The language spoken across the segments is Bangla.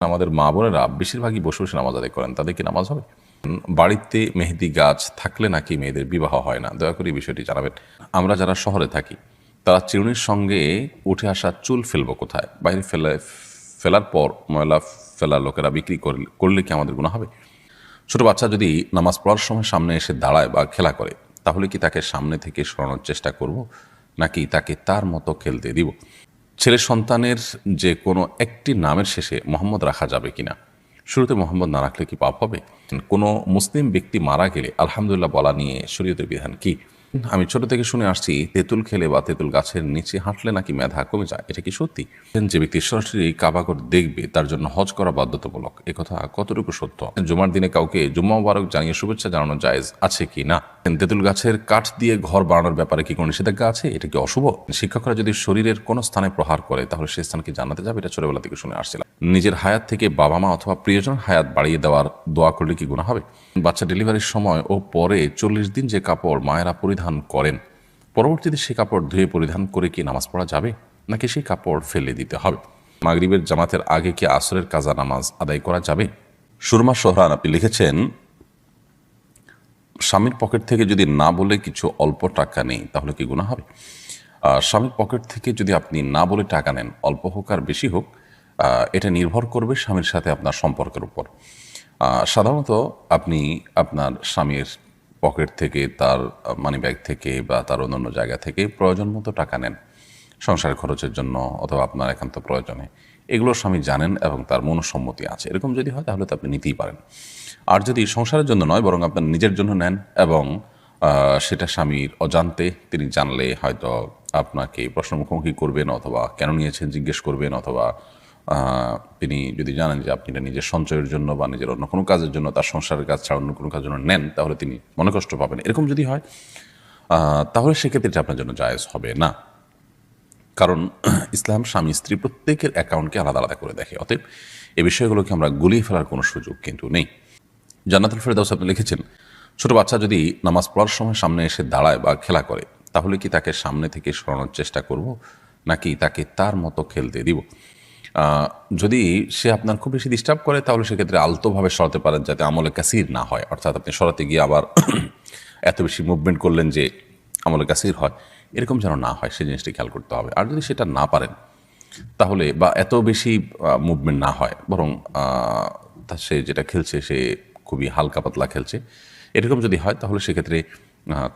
আমাদের মা বোনেরা বেশিরভাগই বসে বসে নামাজ আদায় করেন, তাদের কি নামাজ হবে? বাড়িতে মেহেদি গাছ থাকলে নাকি মেয়েদের বিবাহ হয় না, দয়া করে এই বিষয়টি জানাবেন। আমরা যারা শহরে থাকি তারা চিরুনির সঙ্গে উঠে আসা চুল ফেলবো কোথায়? বাইরে ফেলার পর ময়লা ফেলার লোকেরা বিক্রি করলে কি আমাদের গুনাহ হবে? ছোট বাচ্চা যদি নামাজ পড়ার সময় সামনে এসে দাঁড়ায় বা খেলা করে, তাহলে কি তাকে সামনে থেকে সরানোর চেষ্টা করব, নাকি তাকে তার মতো খেলতে দিব? ছেলে সন্তানের যে কোনো একটি নামের শেষে মোহাম্মদ রাখা যাবে কিনা? শুরুতে মোহাম্মদ না রাখলে কি পাপ হবে? কোনো মুসলিম ব্যক্তি মারা গেলে আলহামদুলিল্লাহ বলা নিয়ে শরীয়তের বিধান কি? আমি ছোট থেকে শুনে আসছি তেঁতুল খেলে বা তেঁতুল গাছের নিচে হাঁটলে নাকি মেধা কমে যায়, এটা কি সত্যি? যে ব্যক্তি সরাসরি কাবাগর দেখবে তার জন্য হজ করা বাধ্যতামূলক, একথা কতটুকু সত্য? জুমার দিনে কাউকে জুম্মা মুবারক জানিয়ে শুভেচ্ছা জানানো জায়েজ আছে কি না? তেঁতুল গাছের কাঠ দিয়ে ঘর বানানোর ব্যাপারে কি কোনো নিষেধাজ্ঞা আছে? এটা কি অশুভ? শিক্ষকরা যদি শরীরের কোনো স্থানে প্রহার করে তাহলে সেই স্থান কি জান্নাতে যাবে? এটা ছোটবেলা থেকে শুনে আসছিলাম। নিজের হায়াত থেকে বাবা মা অথবা প্রিয়জন হায়াত বাড়িয়ে দেওয়ার দোয়া করলে কি গুনাহ হবে? বাচ্চা ডেলিভারির সময় ও পরে 40 দিন যে কাপড় মায়েরা পরিধান করেন, পরবর্তীতে সেই কাপড় ধুয়ে পরিধান করে কি নামাজ পড়া যাবে, নাকি সেই কাপড় ফেলে দিতে হবে? মাগরিবের জামাতের আগে কি আসরের কাজা নামাজ আদায় করা যাবে? সুরমা সোহরান আপনি লিখেছেন, স্বামীর পকেট থেকে যদি না বলে কিছু অল্প টাকা নেই তাহলে কি গুনাহ হবে? স্বামীর পকেট থেকে যদি আপনি না বলে টাকা নেন, অল্প হোক আর বেশি হোক, এটা নির্ভর করবে স্বামীর সাথে আপনার সম্পর্কের উপর। সাধারণত আপনি আপনার স্বামীর পকেট থেকে, তার মানি ব্যাগ থেকে বা তার অন্যান্য জায়গা থেকে প্রয়োজন মতো টাকা নেন সংসার খরচের জন্য অথবা আপনার একান্ত প্রয়োজনে। এগুলো স্বামী জানেন এবং তার মনসম্মতি আছে। এরকম যদি হয় তাহলে তো আপনি নিতেই পারেন। আর যদি সংসারের জন্য নয় বরং আপনার নিজের জন্য নেন এবং সেটা স্বামীর অজান্তে তিনি জানলে হয়তো আপনাকে প্রশ্ন মুখোমুখি করবেন অথবা কেন নিয়েছেন জিজ্ঞেস করবেন, অথবা তিনি যদি জানেন যে আপনি এটা নিজের সঞ্চয়ের জন্য বা নিজের অন্য কোনো কাজের জন্য, তার সংসারের কাজ ছাড়া অন্য কোনো কাজের জন্য নেন, তাহলে তিনি মনে কষ্ট পাবেন। এরকম যদি হয় তাহলে সেক্ষেত্রে এটা আপনার জন্য জায়েজ হবে না। কারণ ইসলাম স্বামী স্ত্রী প্রত্যেকের অ্যাকাউন্টকে আলাদা আলাদা করে দেখে। অতএব এই বিষয়গুলোকে আমরা গুলিয়ে ফেলার কোনো সুযোগ কিন্তু নেই। জান্নাতুল ফেরদাউস আপনি লিখেছেন, ছোট বাচ্চা যদি নামাজ পড়ার সময় সামনে এসে দাঁড়ায় বা খেলা করে, তাহলে কি তাকে সামনে থেকে সরানোর চেষ্টা করব, নাকি তাকে তার মতো খেলতে দিব? যদি সে আপনার খুব বেশি ডিস্টার্ব করে তাহলে সেক্ষেত্রে আলতোভাবে সরাতে পারেন, যাতে আমলে কাসির না হয়। অর্থাৎ আপনি সরাতে গিয়ে আবার এত বেশি মুভমেন্ট করলেন যে আমলে কাসির হয়, এরকম যেন না হয়, সেই জিনিসটি খেয়াল করতে হবে। আর যদি সেটা না পারেন তাহলে, বা এত বেশি মুভমেন্ট না হয়, বরং সে যেটা খেলছে সে খুবই হালকা পাতলা খেলছে, এরকম যদি হয় তাহলে সেক্ষেত্রে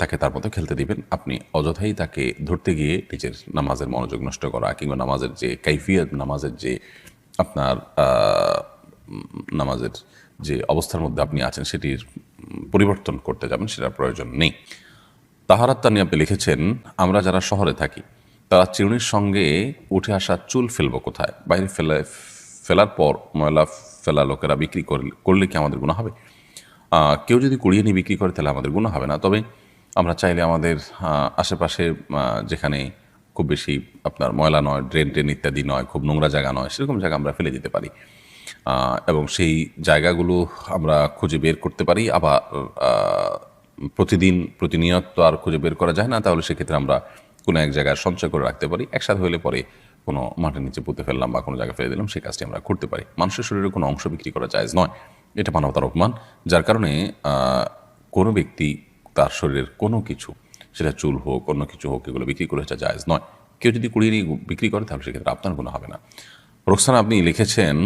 তাকে তার মতো খেলতে দিবেন। আপনি অযথাই তাকে ধরতে গিয়ে নিজের নামাজের মনোযোগ নষ্ট করা কিংবা নামাজের যে কাইফিয়ত, নামাজের যে আপনার নামাজের যে অবস্থার মধ্যে আপনি আছেন সেটির পরিবর্তন করতে যাবেন, সেটার প্রয়োজন নেই। তাহারাত তানি আপনি লিখেছেন, আমরা যারা শহরে থাকি তারা চিরুনির সঙ্গে উঠে আসা চুল ফেলবো কোথায়? বাইরে ফেলার পর ময়লা ফেলা লোকেরা বিক্রি করলে কি আমাদের গুনাহ হবে? কেউ যদি কুড়িয়ে নিয়ে বিক্রি করে তাহলে আমাদের গুনাহ হবে না। তবে আমরা চাইলে আমাদের আশেপাশে যেখানে খুব বেশি আপনার ময়লা নয়, ড্রেন টেন ইত্যাদি নয়, খুব নোংরা জায়গা নয়, সেরকম জায়গা আমরা ফেলে দিতে পারি এবং সেই জায়গাগুলো আমরা খুঁজে বের করতে পারি। আবার প্রতিনিয়ত তো আর খুঁজে বের করা যায় না, তাহলে সেক্ষেত্রে আমরা কোনো এক জায়গায় সঞ্চয় করে রাখতে পারি। একসাথে হলে পরে কোনো মাটির নিচে পুঁতে ফেললাম বা কোনো জায়গায় ফেলে দিলাম, সেই কাজটি আমরা করতে পারি। মানুষের শরীরে কোনো অংশ বিক্রি করা জায়েজ নয়, এটা মানবতার অপমান। যার কারণে কোনো ব্যক্তি তার শরীরের কোনো কিছু, সেটা চুল হোক অন্য কিছু হোক, এগুলো বিক্রি করে এটা জায়েজ নয়। কেউ যদি কুড়িয়ে নিয়ে বিক্রি করে তাহলে সেক্ষেত্রে আপনার গুনাহ হবে না। রোকসানা আপনি লিখেছেন,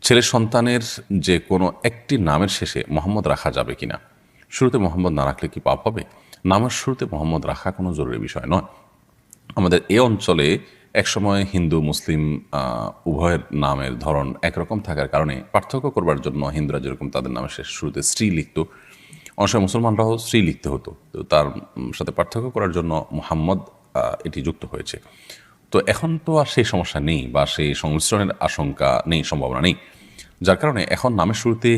ছেলে সন্তানের যে কোনো একটি নামের শেষে মোহাম্মদ রাখা যাবে কিনা? শুরুতে মোহাম্মদ না রাখলে কি পাপ হবে? নামের শুরুতে মোহাম্মদ রাখা কোনো জরুরি বিষয় নয়। আমাদের এ অঞ্চলে একসময় হিন্দু মুসলিম উভয়ের নামের ধরন একরকম থাকার কারণে পার্থক্য করবার জন্য হিন্দুরা যেরকম তাদের নামের শেষ শুরুতে শ্রী লিখত, অনেক সময় মুসলমানরাও শ্রী লিখতে হতো। তো তার সাথে পার্থক্য করার জন্য মোহাম্মদ এটি যুক্ত হয়েছে। তো এখন তো আর সেই সমস্যা নেই বা সেই সংমিশ্রণের আশঙ্কা নেই, সম্ভাবনা নেই। যার কারণে এখন নামের শুরুতে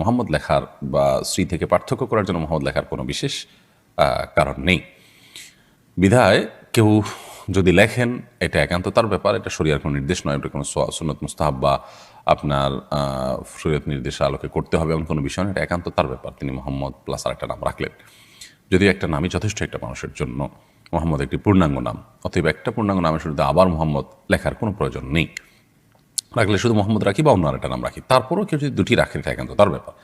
মোহাম্মদ লেখার বা শ্রী থেকে পার্থক্য করার জন্য মোহাম্মদ লেখার কোনো বিশেষ কারণ নেই। বিধায় কেউ যদি লেখেন, এটা একান্ত তার ব্যাপার, এটা শরীয়তের কোনো নির্দেশ নয়, এটা কোনো সুন্নত মুস্তাহাব বা আপনার শরীয়ত নির্দেশের আলোকে করতে হবে এমন কোনো বিষয় নয়, এটা একান্ত তার ব্যাপার। তিনি মোহাম্মদ প্লাস আর একটা নাম রাখলেন, যদিও একটা নামই যথেষ্ট একটা মানুষের জন্য। মোহাম্মদ একটি পূর্ণাঙ্গ নাম, অতএব একটা পূর্ণাঙ্গ নামের শুরুতে আবার মোহাম্মদ লেখার কোনো প্রয়োজন নেই। রাখলে শুধু মোহাম্মদ রাখি বা অন্য আরেকটা নাম রাখি, তারপরেও কেউ যদি দুটি রাখে এটা একান্ত তার ব্যাপার।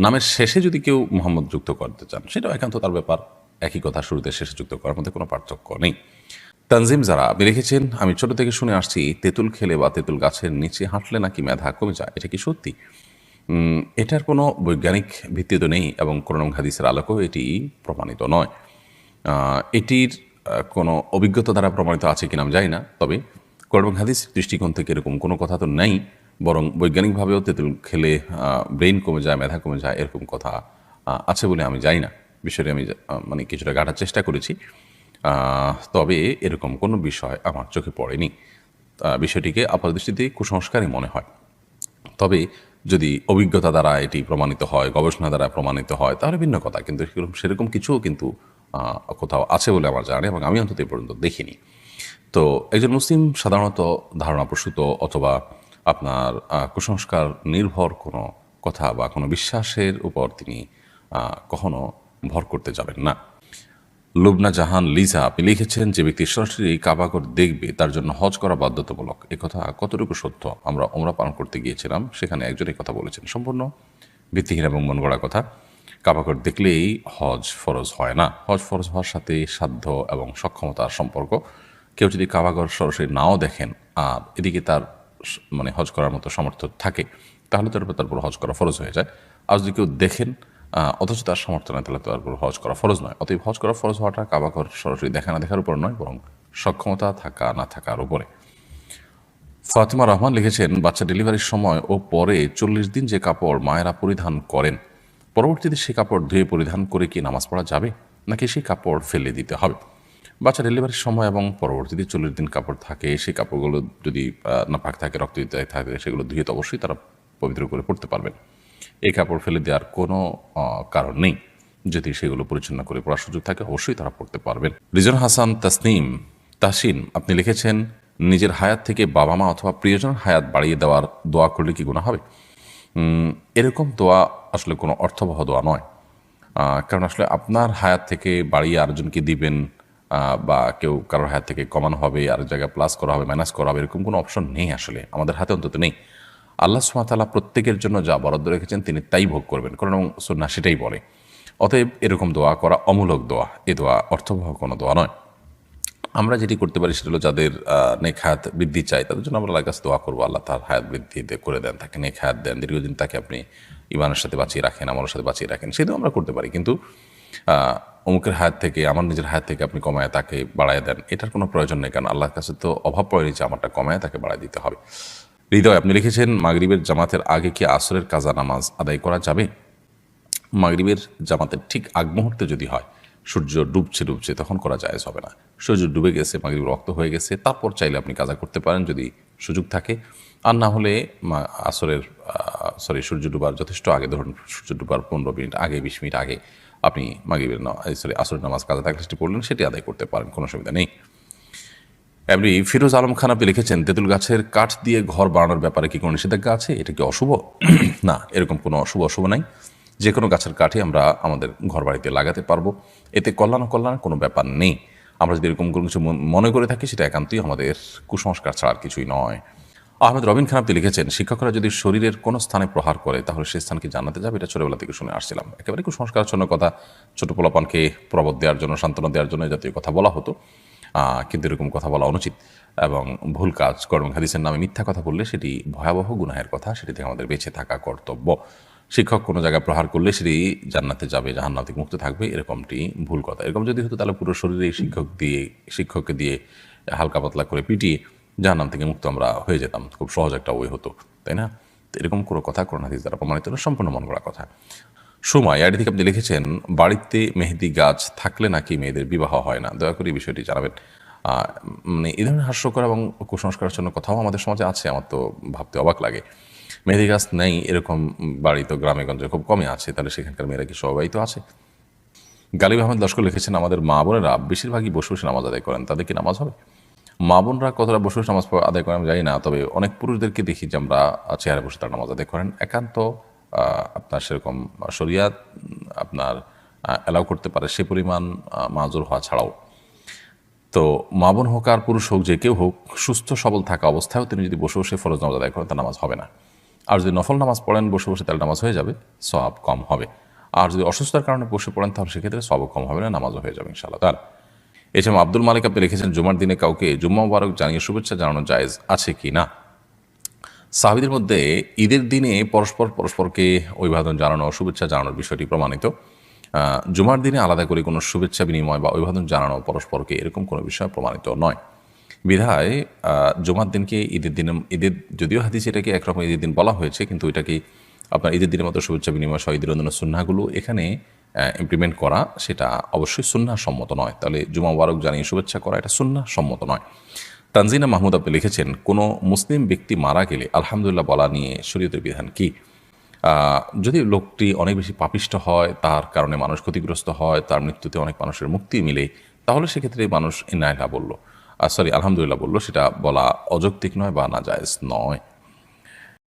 নামের শেষে যদি কেউ মোহাম্মদ যুক্ত করতে চান সেটাও একান্ত তার ব্যাপার। একই কথা শুরুতে শেষে যুক্ত করার মধ্যে কোনো পার্থক্য নেই। তানজিম যারা আপনি লিখেছেন, আমি ছোট থেকে শুনে আসছি তেঁতুল খেলে বা তেঁতুল গাছের নিচে হাঁটলে নাকি মেধা কমে যায়, এটা কি সত্যি? এটার কোনো বৈজ্ঞানিক ভিত্তি তো নেই এবং কোরআন এবং হাদিসের আলোকেও এটি প্রমাণিত নয়। এটির কোনো অভিজ্ঞতা দ্বারা প্রমাণিত আছে কিনা আমি জানি না, তবে কোরআন এবং হাদিস দৃষ্টিকোণ থেকে এরকম কোনো কথা তো নেই। বরং বৈজ্ঞানিকভাবেও তেঁতুল খেলে ব্রেইন কমে যায়, মেধা কমে যায়, এরকম কথা আছে বলে আমি জানি না। বিষয়টি আমি মানে কিছুটা গাঁটার চেষ্টা করেছি, তবে এরকম কোনো বিষয় আমার চোখে পড়েনি। বিষয়টিকে আপাতদৃষ্টিতে কুসংস্কারই মনে হয়। তবে যদি অভিজ্ঞতা দ্বারা এটি প্রমাণিত হয়, গবেষণা দ্বারা প্রমাণিত হয়, তাহলে ভিন্ন কথা। কিন্তু সেরকম কিছুও কিন্তু কোথাও আছে বলে আমার জানা নেই এবং আমি অন্তত এ পর্যন্ত দেখিনি। তো একজন মুসলিম সাধারণত ধারণাপ্রসূত অথবা আপনার কুসংস্কার নির্ভর কোনো কথা বা কোনো বিশ্বাসের উপর তিনি কখনো ভর করতে যাবেন না। লুবনা জাহান লিজা আপনি লিখেছেন, যে ব্যক্তি সরাসরি কাবাগর দেখবে তার জন্য হজ করা বাধ্যতামূলক, একথা কতটুকু সত্য? আমরা ওমরা পালন করতে গিয়েছিলাম, সেখানে একজন এই কথা বলেছেন। সম্পূর্ণ ভিত্তিহীন এবং মন গড়া কথা। কাবাগর দেখলেই হজ ফরজ হয় না। হজ ফরজ হওয়ার সাথে সাধ্য এবং সক্ষমতার সম্পর্ক। কেউ যদি কাবাগর সরাসরি নাও দেখেন আর এদিকে তার মানে হজ করার মতো সামর্থ্য থাকে, তাহলে তারপর হজ করা ফরজ হয়ে যায়। আর যদি কেউ দেখেন অথচ তার সামর্থ্য নয়, তাহলে তারপর হজ করা ফরজ নয়। অতএব হজ করা ফরজ হওয়াটা কাবাঘর সরাসরি দেখা না দেখার উপর নয়, বরং সক্ষমতা থাকা না থাকার উপরে। ফাতিমা রহমান লিখেছেন, বাচ্চা ডেলিভারির সময় ও পরে 40 দিন যে কাপড় মায়েরা পরিধান করেন, পরবর্তীতে সে কাপড় ধুয়ে পরিধান করে কি নামাজ পড়া যাবে, নাকি সেই কাপড় ফেলে দিতে হবে? বাচ্চা ডেলিভারির সময় এবং পরবর্তীতে 40 দিন কাপড় থাকে, সেই কাপড়গুলো যদি নাপাক থাকে, রক্ত দিতে থাকে, সেগুলো ধুয়ে তো অবশ্যই তারা পবিত্র করে পড়তে পারবেন। এই কাপড় ফেলে দেওয়ার কোনো কারণ নেই। যদি সেগুলো পরিচ্ছন্ন করে পড়ার সুযোগ থাকে, অবশ্যই তারা পড়তে পারবেন। রিজন হাসান তাসিন আপনি লিখেছেন, নিজের হায়াত থেকে বাবা মা অথবা প্রিয়জনের হায়াত বাড়িয়ে দেওয়ার দোয়া করলে কি গুনাহ হবে? এরকম দোয়া আসলে কোনো অর্থবহ দোয়া নয়। কারণ আসলে আপনার হায়াত থেকে বাড়িয়ে আরেকজনকে দিবেন, বা কেউ কারোর হায়াত থেকে কমানো হবে, আরেক জায়গায় প্লাস করা হবে, মাইনাস করা হবে, এরকম কোনো অপশন নেই আসলে, আমাদের হাতে অন্তত নেই। আল্লাহ সুবহানাহু ওয়া তাআলা প্রত্যেকের জন্য যা বরাদ্দ রেখেছেন তিনি তাই ভোগ করবেন, কারণ সুন্নাহ সেটাই বলে। অতএব এরকম দোয়া করা অমূলক দোয়া, এ দোয়া অর্থবহ কোনো দোয়া নয়। আমরা যেটি করতে পারি সেটা হলো, যাদের নেক হায়াত বৃদ্ধি চাই তাদের জন্য আমরা আল্লাহর কাছে দোয়া করবো, আল্লাহ তার হায়াত বৃদ্ধি করে দেন, তাকে নেক হায়াত দেন, দীর্ঘদিন তাকে আপনি ইমানের সাথে বাঁচিয়ে রাখেন, আমলের সাথে বাঁচিয়ে রাখেন, সেটাও আমরা করতে পারি। কিন্তু অমুকের হায়াত থেকে, আমার নিজের হায়াত থেকে আপনি কমায় তাকে বাড়ায় দেন, এটার কোনো প্রয়োজন নেই, কারণ আল্লাহর কাছে তো অভাব পড়েনি যে আমারটা কমায় তাকে বাড়ায় দিতে হবে। হৃদয় আপনি লিখেছেন, মাগরিবের জামাতের আগে কি আসরের কাজা নামাজ আদায় করা যাবে? মাগরিবের জামাতের ঠিক আগ মুহূর্তে যদি হয়, সূর্য ডুবছে তখন করা জায়েজ হবে না। সূর্য ডুবে গেছে, মাগরিব রক্ত হয়ে গেছে, তারপর চাইলে আপনি কাজা করতে পারেন যদি সুযোগ থাকে। আর না হলে সূর্য ডুবার যথেষ্ট আগে, ধরুন সূর্য ডুবার 15 মিনিট আগে, 20 মিনিট আগে আপনি মাগরিবের আসরের নামাজ কাজা থাকলে সেটি পড়লেন, সেটি আদায় করতে পারেন, কোনো অসুবিধা নেই। এমনি ফিরোজ আলম খান আপনি লিখেছেন, তেঁতুল গাছের কাঠ দিয়ে ঘর বানানোর ব্যাপারে কি কোনো নিষেধাজ্ঞা আছে? এটা কি অশুভ? না, এরকম কোনো অশুভ নাই। যে কোনো গাছের কাঠই আমরা আমাদের ঘর বাড়িতে লাগাতে পারবো, এতে কল্যাণ কোনো ব্যাপার নেই। আমরা যদি এরকম কোনো কিছু মনে করে থাকি, সেটা একান্তই আমাদের কুসংস্কার ছাড়া আর কিছুই নয়। আহমেদ রবিন খান আপনি লিখেছেন, শিক্ষকরা যদি শরীরের কোনো স্থানে প্রহার করে তাহলে সে স্থানকে জানাতে যাবে, এটা ছোটবেলা থেকে শুনে আসছিলাম। একেবারে কুসংস্কারচ্ছন্ন কথা, ছোট পোলাপানকে প্রবোধ দেওয়ার জন্য, সান্ত্বনা দেওয়ার জন্য জাতীয় কথা বলা হতো, কিন্তু এরকম কথা বলা অনুচিত এবং ভুল কাজ। কর্ম হাদিসের নামে মিথ্যা কথা বললে সেটি ভয়াবহ গুনাহের কথা, সেটি থেকে আমাদের বেঁচে থাকা কর্তব্য। শিক্ষক কোনো জায়গায় প্রহার করলে সেটি জান্নাতে যাবে, জাহান্নাম থেকে মুক্ত থাকবে, এরকমটি ভুল কথা। এরকম যদি হতো তাহলে পুরো শরীরে শিক্ষককে দিয়ে হালকা পাতলা করে পিটিয়ে জাহান্নাম থেকে মুক্ত আমরা হয়ে যেতাম, খুব সহজ একটা ওয়ে হতো, তাই না? তো এরকম কোনো কথা কোরআন হাদিস দ্বারা প্রমাণিত হলো, সম্পূর্ণ মন গড়া কথা। সময় আইডি থেকে আপনি লিখেছেন, বাড়িতে মেহেদি গাছ থাকলে নাকি মেয়েদের বিবাহ হয় না, দয়া করে এই বিষয়টি জানাবেন। মানে এই ধরনের হাস্যকর এবং কুসংস্কারের জন্য কথাও আমাদের সমাজে আছে, আমার তো ভাবতে অবাক লাগে। মেহেদি গাছ নেই এরকম বাড়ি তো গ্রামে গঞ্জে খুব কমই আছে, তাহলে সেখানকার মেয়েরা কি সবাই তো আছে? গালিব আহমেদ লস্কর লিখেছেন, আমাদের মা বোনেরা বেশিরভাগই বসে বসে নামাজ আদায় করেন, তাদের কি নামাজ হবে? মা বোনরা কতটা বসে বসে নামাজ আদায় করেন আমি জানি না, তবে অনেক পুরুষদেরকে দেখি যে আমরা চেয়ারে বসে তারা নামাজ আদায় করেন। একান্ত আপনার সেরকম শরিয়াত আপনার অ্যালাউ করতে পারে সে পরিমাণ মাজুর হওয়া ছাড়াও। তো মা বোন হোক আর পুরুষ হোক, যে কেউ হোক, সুস্থ সবল থাকা অবস্থায়ও তিনি যদি বসে বসে ফরজ নামাজ আদায় করেন, তার নামাজ হবে না। আর যদি নফল নামাজ পড়েন বসে বসে, তাহলে নামাজ হয়ে যাবে, সওয়াব কম হবে। আর যদি অসুস্থতার কারণে বসে পড়েন, তাহলে সেক্ষেত্রে সওয়াব কম হবে না, নামাজও হয়ে যাবে ইনশাআল্লাহ তাআলা। এছাড়া আব্দুল মালিক আপনি লিখেছেন, জুমার দিনে কাউকে জুম্মা মুবারক জানিয়ে শুভেচ্ছা জানানো জায়েজ আছে কি না। সাহাবীদের মধ্যে ঈদের দিনে পরস্পরকে অভিবাদন জানানো, শুভেচ্ছা জানানোর বিষয়টি প্রমাণিত। জুমার দিনে আলাদা করে কোনো শুভেচ্ছা বিনিময় বা অভিবাদন জানানো পরস্পরকে, এরকম কোনো বিষয় প্রমাণিত নয়। বিধায় জুমার দিনকে ঈদের যদিও হাদিসে এটাকে একরকম ঈদের দিন বলা হয়েছে, কিন্তু এটাকে আপনার ঈদের দিনের মতো শুভেচ্ছা বিনিময় সহ ঈদের অন্যান্য সুন্নাহগুলো এখানে ইমপ্লিমেন্ট করা, সেটা অবশ্যই সুন্নাহ সম্মত নয়। তাহলে জুমা মুবারক জানিয়ে শুভেচ্ছা করা এটা সুন্নাহ সম্মত নয়। তানজিনা মাহমুদ আপনি লিখেছেন, কোনো মুসলিম ব্যক্তি মারা গেলে আলহামদুলিল্লাহ বলা নিয়ে শরীয়তের বিধান কি। যদি লোকটি অনেক বেশি পাপিষ্ট হয়, তার কারণে মানুষ ক্ষতিগ্রস্ত হয়, তার মৃত্যুতে অনেক মানুষের মুক্তি মিলে, তাহলে সেক্ষেত্রে মানুষ ইন্নালিল্লাহ বলল, আলহামদুলিল্লাহ বলল, সেটা বলা অযৌক্তিক নয় বা নাজায়েজ নয়।